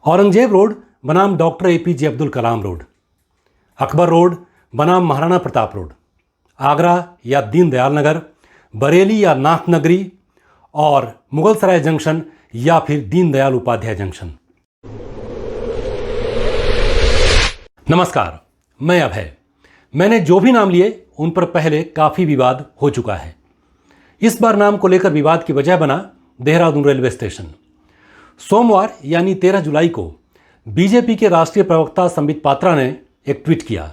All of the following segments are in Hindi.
औरंगजेब रोड बनाम doctor APJ Abdul Kalam road, Akbar road बनाम महाराणा प्रताप रोड, आगरा या दीनदयाल नगर, बरेली या नाथ नगरी, और मुगलसराय जंक्शन या फिर दीनदयाल उपाध्याय जंक्शन। नमस्कार, मैं अभय। मैंने जो भी नाम लिए उन पर पहले काफी विवाद हो चुका है। इस बार नाम को लेकर विवाद की वजह बना देहरादून रेलवे स्टेशन। सोमवार यानी 13 जुलाई को बीजेपी के राष्ट्रीय प्रवक्ता संबित पात्रा ने एक ट्वीट किया।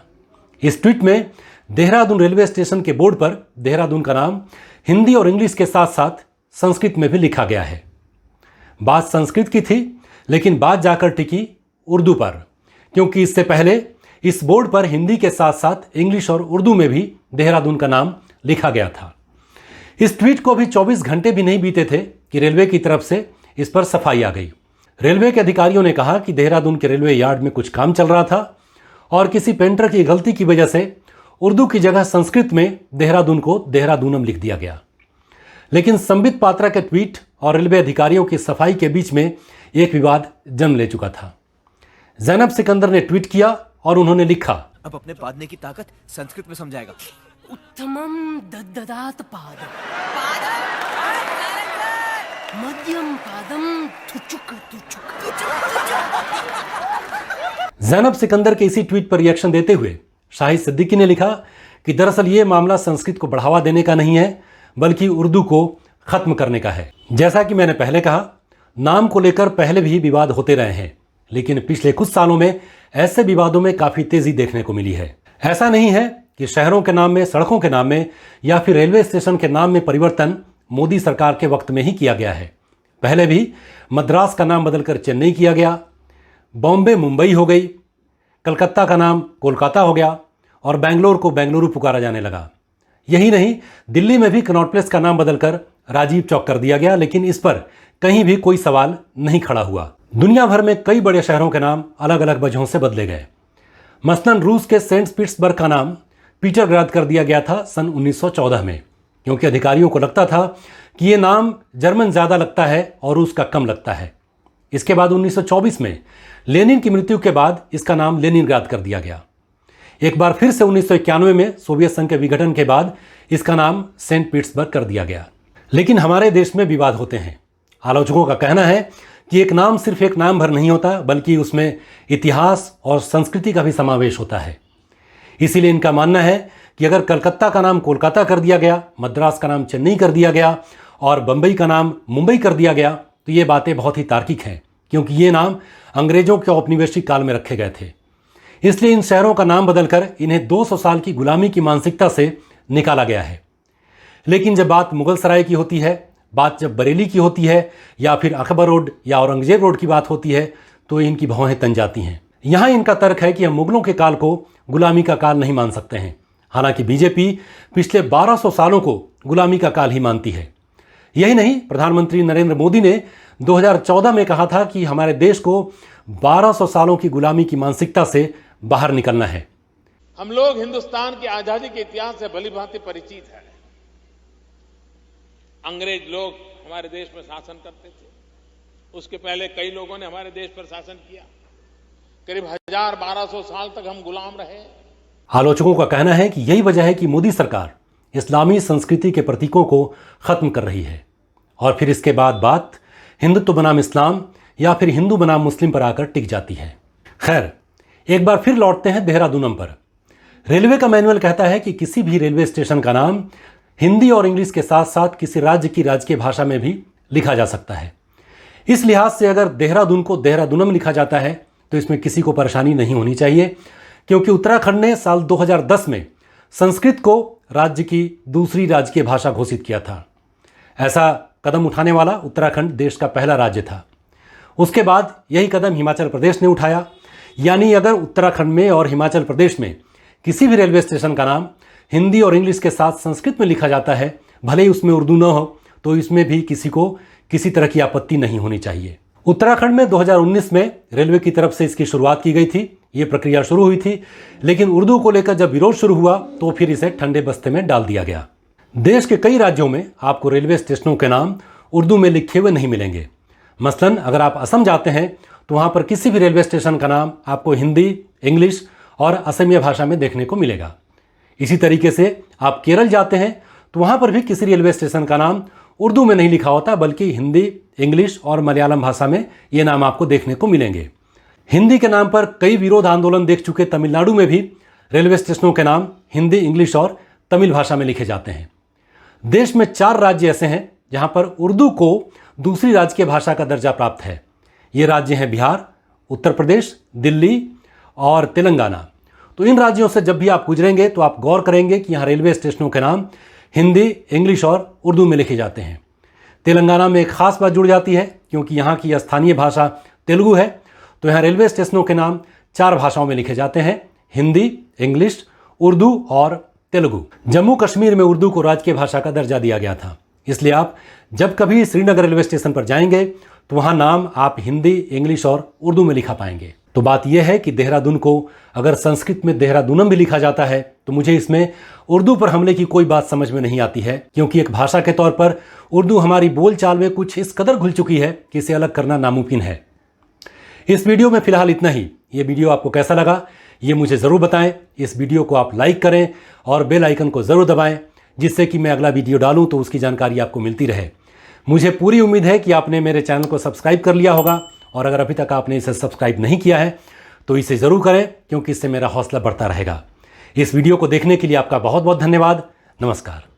इस ट्वीट में देहरादून रेलवे स्टेशन के बोर्ड पर देहरादून का नाम हिंदी और इंग्लिश के साथ साथ संस्कृत में भी लिखा गया है। बात संस्कृत की थी, लेकिन बात जाकर टिकी उर्दू पर, क्योंकि इससे पहले इस बोर्ड पर हिंदी के साथ साथ इंग्लिश और उर्दू में भी देहरादून का नाम लिखा गया था। इस ट्वीट को भी 24 घंटे भी नहीं बीते थे कि रेलवे की तरफ से इस पर सफाई आ गई। रेलवे के अधिकारियों ने कहा कि देहरादून के रेलवे यार्ड में कुछ काम चल रहा था और किसी पेंटर की गलती की वजह से उर्दू की जगह संस्कृत में देहरादून को देहरादूनम लिख दिया गया। लेकिन संबित पात्रा के ट्वीट और रेलवे अधिकारियों की सफाई के बीच में एक विवाद जन्म ले चुका था। जैनब सिकंदर ने ट्वीट किया और उन्होंने लिखा, अब अपने पादने की ताकत संस्कृत में समझाएगा। उत्तमम दददात पादम मध्यम पादम तुचुक तुचुक। जैनब सिकंदर के इसी ट्वीट पर रिएक्शन देते हुए शाहिद सिद्दीकी ने लिखा कि दरअसल ये मामला संस्कृत को बढ़ावा देने का नहीं है, बल्कि उर्दू को खत्म करने का है। जैसा कि मैंने पहले कहा, नाम को लेकर पहले भी विवाद होते रहे हैं, लेकिन पिछले कुछ सालों में ऐसे विवादों में काफी तेजी देखने को मिली है। ऐसा नहीं है कि शहरों के नाम में, सड़कों के नाम में या फिर रेलवे स्टेशन के नाम में परिवर्तन मोदी सरकार के वक्त में ही किया गया है। पहले भी मद्रास का नाम बदलकर चेन्नई किया गया, बॉम्बे मुंबई हो गई, कलकत्ता का नाम कोलकाता हो गया और बेंगलोर को बेंगलुरु पुकारा जाने लगा। यही नहीं, दिल्ली में भी कनॉट प्लेस का नाम बदलकर राजीव चौक कर दिया गया, लेकिन इस पर कहीं भी कोई सवाल नहीं खड़ा हुआ। दुनिया भर में कई बड़े शहरों के नाम अलग अलग वजहों से बदले गए। मसलन रूस के सेंट पीटर्सबर्ग का नाम पीटरग्राद कर दिया गया था सन 1914 में, क्योंकि अधिकारियों को लगता था कि ये नाम जर्मन ज़्यादा लगता है और रूस का कम लगता है। इसके बाद 1924 में लेनिन की मृत्यु के बाद इसका नाम लेनिनग्राद कर दिया गया। एक बार फिर से 1991 में सोवियत संघ के विघटन के बाद इसका नाम सेंट पीटर्सबर्ग कर दिया गया। लेकिन हमारे देश में विवाद होते हैं। आलोचकों का कहना है कि एक नाम सिर्फ एक नाम भर नहीं होता, बल्कि उसमें इतिहास और संस्कृति का भी समावेश होता है। इसीलिए इनका मानना है कि अगर कलकत्ता का नाम कोलकाता कर दिया गया, मद्रास का नाम चेन्नई कर दिया गया और बंबई का नाम मुंबई कर दिया गया, तो ये बातें बहुत ही तार्किक हैं, क्योंकि ये नाम अंग्रेजों के औपनिवेशिक काल में रखे गए थे। इसलिए इन शहरों का नाम बदलकर इन्हें 200 साल की गुलामी की मानसिकता से निकाला गया है। लेकिन जब बात मुगलसराय की होती है, बात जब बरेली की होती है या फिर अकबर रोड या औरंगजेब रोड की बात होती है, तो इनकी भौहें तन जाती हैं। यहाँ इनका तर्क है कि हम मुगलों के काल को गुलामी का काल नहीं मान सकते हैं। हालांकि बीजेपी पिछले 1200 सालों को गुलामी का काल ही मानती है। यही नहीं, प्रधानमंत्री नरेंद्र मोदी ने 2014 में कहा था कि हमारे देश को 1200 सालों की गुलामी की मानसिकता से बाहर निकलना है। हम लोग हिंदुस्तान की आजादी के इतिहास से भली भांति परिचित हैं। अंग्रेज लोग हमारे देश में शासन करते थे। उसके पहले कई लोगों ने हमारे देश पर शासन किया। करीब 1200 साल तक हम गुलाम रहे। आलोचकों का कहना है कि यही वजह है कि मोदी सरकार इस्लामी संस्कृति के प्रतीकों को खत्म कर रही है और फिर इसके बाद बात हिंदुत्व बनाम इस्लाम या फिर हिंदू बनाम मुस्लिम पर आकर टिक जाती है। खैर, एक बार फिर लौटते हैं देहरादूनम पर। रेलवे का मैनुअल कहता है कि किसी भी रेलवे स्टेशन का नाम हिंदी और इंग्लिश के साथ साथ किसी राज्य की राजकीय भाषा में भी लिखा जा सकता है। इस लिहाज से अगर देहरादून को देहरादूनम लिखा जाता है तो इसमें किसी को परेशानी नहीं होनी चाहिए, क्योंकि उत्तराखंड ने साल 2010 में संस्कृत को राज्य की दूसरी राजकीय भाषा घोषित किया था। ऐसा कदम उठाने वाला उत्तराखंड देश का पहला राज्य था। उसके बाद यही कदम हिमाचल प्रदेश ने उठाया। यानी अगर उत्तराखंड में और हिमाचल प्रदेश में किसी भी रेलवे स्टेशन का नाम हिंदी और इंग्लिश के साथ संस्कृत में लिखा जाता है, भले ही उसमें उर्दू न हो, तो इसमें भी किसी को किसी तरह की आपत्ति नहीं होनी चाहिए। उत्तराखंड में 2019 में रेलवे की तरफ से इसकी शुरुआत की गई थी। ये प्रक्रिया शुरू हुई थी, लेकिन उर्दू को लेकर जब विरोध शुरू हुआ तो फिर इसे ठंडे बस्ते में डाल दिया गया। देश के कई राज्यों में आपको रेलवे स्टेशनों के नाम उर्दू में लिखे हुए नहीं मिलेंगे। मसलन अगर आप असम जाते हैं तो वहाँ पर किसी भी रेलवे स्टेशन का नाम आपको हिंदी, इंग्लिश और असमिया भाषा में देखने को मिलेगा। इसी तरीके से आप केरल जाते हैं तो वहाँ पर भी किसी रेलवे स्टेशन का नाम उर्दू में नहीं लिखा होता, बल्कि हिंदी, इंग्लिश और मलयालम भाषा में ये नाम आपको देखने को मिलेंगे। हिंदी के नाम पर कई विरोध आंदोलन देख चुके तमिलनाडु में भी रेलवे स्टेशनों के नाम हिंदी, इंग्लिश और तमिल भाषा में लिखे जाते हैं। देश में 4 राज्य ऐसे हैं जहां पर उर्दू को दूसरी राजकीय भाषा का दर्जा प्राप्त है। ये राज्य हैं बिहार, उत्तर प्रदेश, दिल्ली और तेलंगाना। तो इन राज्यों से जब भी आप गुजरेंगे तो आप गौर करेंगे कि यहाँ रेलवे स्टेशनों के नाम हिंदी, इंग्लिश और उर्दू में लिखे जाते हैं। तेलंगाना में एक खास बात जुड़ जाती है, क्योंकि यहाँ की स्थानीय भाषा तेलुगु है, तो यहाँ रेलवे स्टेशनों के नाम 4 भाषाओं में लिखे जाते हैं, हिंदी, इंग्लिश, उर्दू और तेलुगु। जम्मू कश्मीर में उर्दू को राजकीय भाषा का दर्जा दिया गया था, इसलिए आप जब कभी श्रीनगर रेलवे स्टेशन पर जाएंगे तो वहाँ नाम आप हिंदी, इंग्लिश और उर्दू में लिखा पाएंगे। तो बात यह है कि देहरादून को अगर संस्कृत में देहरादूनम भी लिखा जाता है तो मुझे इसमें उर्दू पर हमले की कोई बात समझ में नहीं आती है, क्योंकि एक भाषा के तौर पर उर्दू हमारी बोलचाल में कुछ इस कदर घुल चुकी है कि इसे अलग करना नामुमकिन है। इस वीडियो में फिलहाल इतना ही। ये वीडियो आपको कैसा लगा ये मुझे ज़रूर बताएं। इस वीडियो को आप लाइक करें और बेल आइकन को ज़रूर दबाएं, जिससे कि मैं अगला वीडियो डालूं तो उसकी जानकारी आपको मिलती रहे। मुझे पूरी उम्मीद है कि आपने मेरे चैनल को सब्सक्राइब कर लिया होगा, और अगर अभी तक आपने इसे सब्सक्राइब नहीं किया है तो इसे ज़रूर करें, क्योंकि इससे मेरा हौसला बढ़ता रहेगा। इस वीडियो को देखने के लिए आपका बहुत बहुत धन्यवाद। नमस्कार।